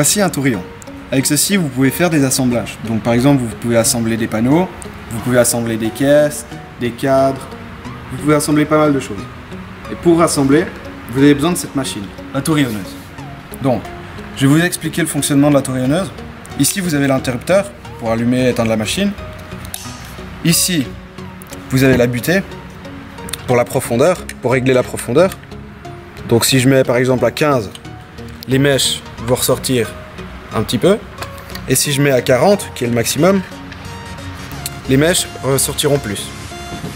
Voici un tourillon. Avec ceci, vous pouvez faire des assemblages. Donc par exemple, vous pouvez assembler des panneaux, vous pouvez assembler des caisses, des cadres, vous pouvez assembler pas mal de choses. Et pour assembler, vous avez besoin de cette machine, la tourillonneuse. Donc, je vais vous expliquer le fonctionnement de la tourillonneuse. Ici, vous avez l'interrupteur pour allumer et éteindre la machine. Ici, vous avez la butée pour la profondeur, pour régler la profondeur. Donc si je mets par exemple à 15, les mèches vont ressortir un petit peu. Et si je mets à 40, qui est le maximum, les mèches ressortiront plus.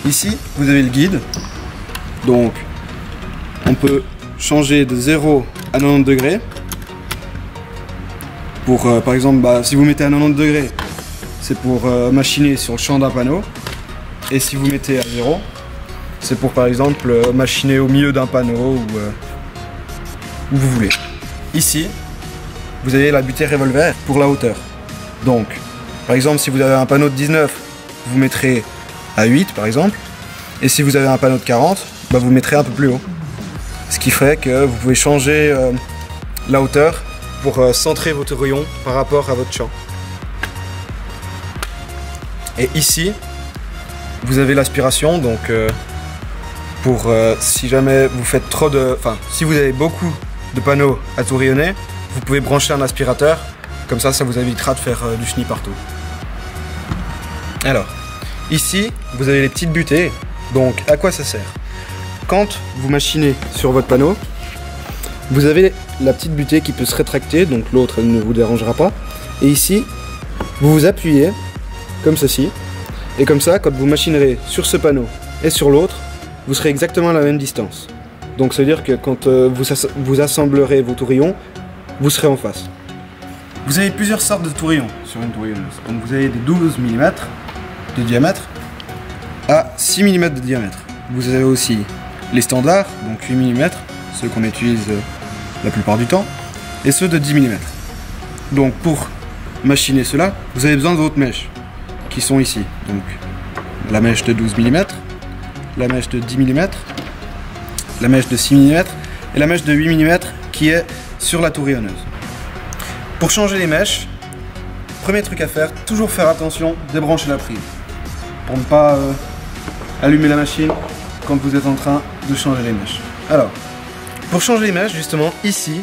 Ici, vous avez le guide. Donc, on peut changer de 0 à 90 degrés. Pour, par exemple, si vous mettez à 90 degrés, c'est pour machiner sur le champ d'un panneau. Et si vous mettez à 0, c'est pour, par exemple, machiner au milieu d'un panneau ou où vous voulez. Ici, vous avez la butée revolver pour la hauteur. Donc, par exemple, si vous avez un panneau de 19, vous mettrez à 8, par exemple. Et si vous avez un panneau de 40, vous mettrez un peu plus haut. Ce qui ferait que vous pouvez changer la hauteur pour centrer votre rayon par rapport à votre champ. Et ici, vous avez l'aspiration, donc pour si jamais vous faites trop de... Enfin, si vous avez beaucoup de panneaux à tourillonner, vous pouvez brancher un aspirateur, comme ça, ça vous évitera de faire du chenille partout. Alors, ici, vous avez les petites butées, donc à quoi ça sert? Quand vous machinez sur votre panneau, vous avez la petite butée qui peut se rétracter, donc l'autre ne vous dérangera pas. Et ici, vous vous appuyez, comme ceci, et comme ça, quand vous machinerez sur ce panneau et sur l'autre, vous serez exactement à la même distance. Donc ça veut dire que quand vous assemblerez vos tourillons, vous serez en face. Vous avez plusieurs sortes de tourillons sur une tourillonneuse. Donc vous avez des 12 mm de diamètre à 6 mm de diamètre. Vous avez aussi les standards, donc 8 mm, ceux qu'on utilise la plupart du temps, et ceux de 10 mm. Donc pour machiner cela, vous avez besoin de votre mèche, qui sont ici. Donc la mèche de 12 mm, la mèche de 10 mm, la mèche de 6 mm et la mèche de 8 mm qui est sur la tourillonneuse. Pour changer les mèches, premier truc à faire, toujours faire attention, débrancher la prise pour ne pas allumer la machine quand vous êtes en train de changer les mèches. Alors, pour changer les mèches, justement, ici,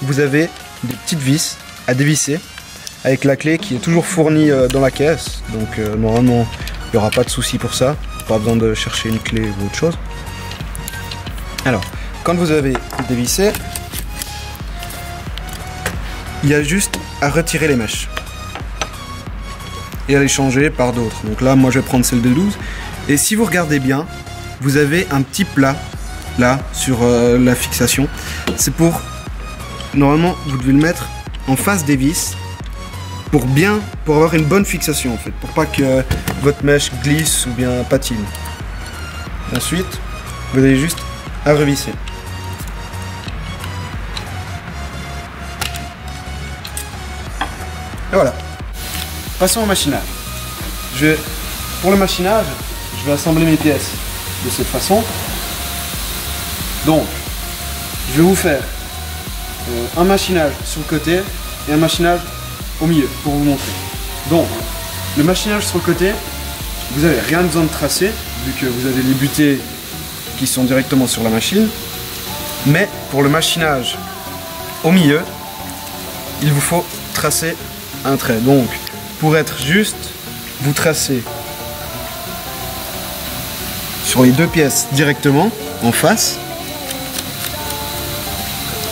vous avez des petites vis à dévisser avec la clé qui est toujours fournie dans la caisse. Donc normalement, il n'y aura pas de souci pour ça. Pas besoin de chercher une clé ou autre chose. Alors, quand vous avez dévissé, il y a juste à retirer les mèches et à les changer par d'autres. Donc là, moi je vais prendre celle de 12. Et si vous regardez bien, vous avez un petit plat là sur la fixation. C'est pour, normalement, vous devez le mettre en face des vis pour avoir une bonne fixation en fait, pour pas que votre mèche glisse ou bien patine. Ensuite, vous avez juste à revisser. Et voilà. Passons au machinage. Pour le machinage, je vais assembler mes pièces de cette façon. Donc, je vais vous faire un machinage sur le côté et un machinage au milieu pour vous montrer. Donc, le machinage sur le côté, vous n'avez rien besoin de tracer vu que vous avez les butées qui sont directement sur la machine. Mais pour le machinage au milieu, il vous faut tracer un trait. Donc, pour être juste, vous tracez sur les deux pièces directement en face.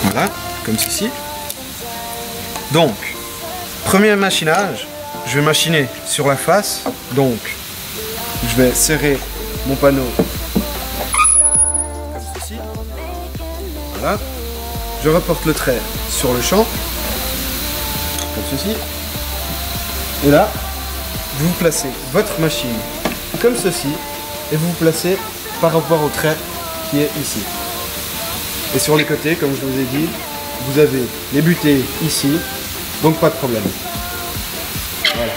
Voilà, comme ceci. Donc, premier machinage, je vais machiner sur la face. Donc, je vais serrer mon panneau comme ceci. Voilà. Je reporte le trait sur le champ, comme ceci. Et là, vous placez votre machine comme ceci et vous vous placez par rapport au trait qui est ici. Et sur les côtés, comme je vous ai dit, vous avez les butées ici, donc pas de problème. Voilà.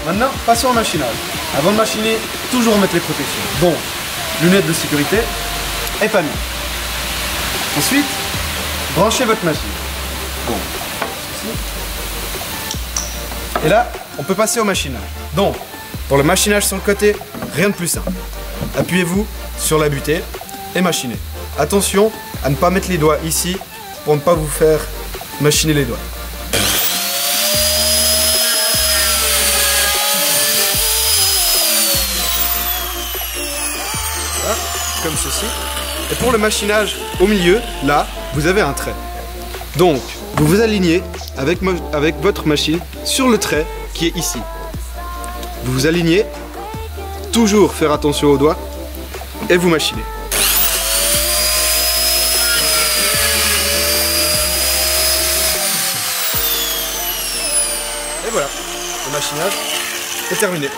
Maintenant, passons au machinage. Avant de machiner, toujours mettre les protections. Donc, lunettes de sécurité, et panneau. Ensuite, branchez votre machine. Bon, ceci. Et là, on peut passer au machinage. Donc, pour le machinage sur le côté, rien de plus simple. Appuyez-vous sur la butée et machinez. Attention à ne pas mettre les doigts ici pour ne pas vous faire machiner les doigts. Voilà, comme ceci. Et pour le machinage au milieu, là, vous avez un trait. Donc, vous vous alignez avec votre machine sur le trait qui est ici. Vous vous alignez, toujours faire attention aux doigts, et vous machinez. Et voilà, le machinage est terminé.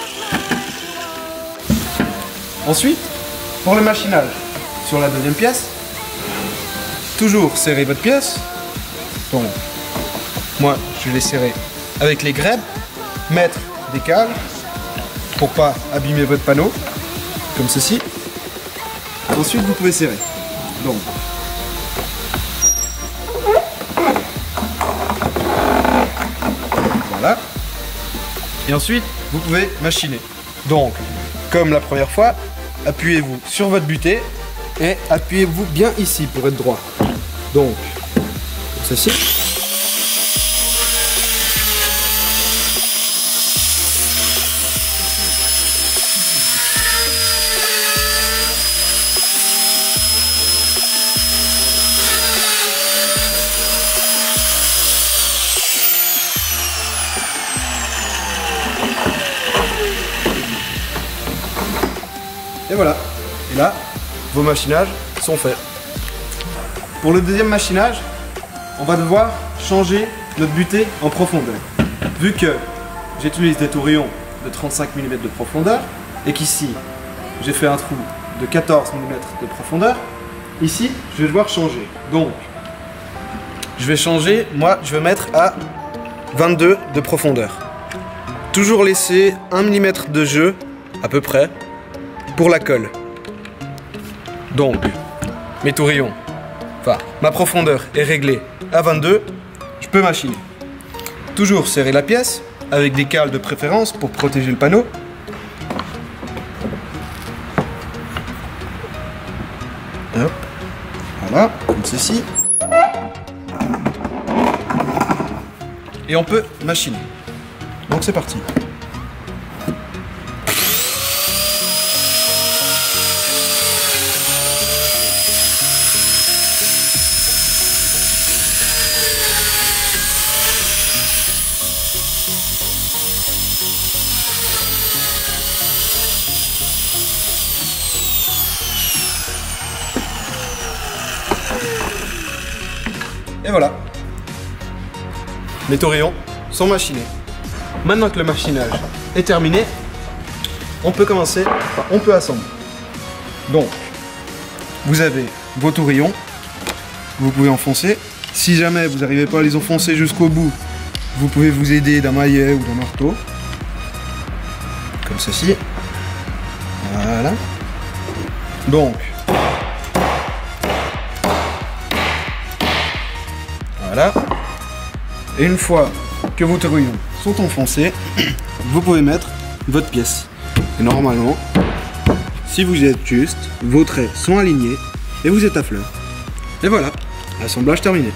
Ensuite, pour le machinage sur la deuxième pièce, toujours serrer votre pièce. Donc, moi, je vais les serrer avec les grèbes, mettre des cales pour pas abîmer votre panneau, comme ceci. Ensuite, vous pouvez serrer. Donc, voilà. Et ensuite, vous pouvez machiner. Donc, comme la première fois, appuyez-vous sur votre butée et appuyez-vous bien ici pour être droit. Donc, comme ceci. Et voilà, et là, vos machinages sont faits. Pour le deuxième machinage, on va devoir changer notre butée en profondeur. Vu que j'utilise des tourillons de 35 mm de profondeur, et qu'ici, j'ai fait un trou de 14 mm de profondeur, ici, je vais devoir changer. Donc, je vais changer, moi, je vais mettre à 22 de profondeur. Toujours laisser 1 mm de jeu, à peu près, pour la colle. Donc, mes tourillons, enfin, ma profondeur est réglée à 22, je peux machiner. Toujours serrer la pièce, avec des cales de préférence pour protéger le panneau. Hop, voilà, comme ceci. Et on peut machiner. Donc c'est parti. Et voilà, mes tourillons sont machinés. Maintenant que le machinage est terminé, on peut commencer, enfin on peut assembler. Donc, vous avez vos tourillons, vous pouvez enfoncer. Si jamais vous n'arrivez pas à les enfoncer jusqu'au bout, vous pouvez vous aider d'un maillet ou d'un marteau. Comme ceci. Voilà. Donc, voilà. Et une fois que vos tourillons sont enfoncés, vous pouvez mettre votre pièce. Et normalement, si vous êtes juste, vos traits sont alignés et vous êtes à fleur. Et voilà, assemblage terminé.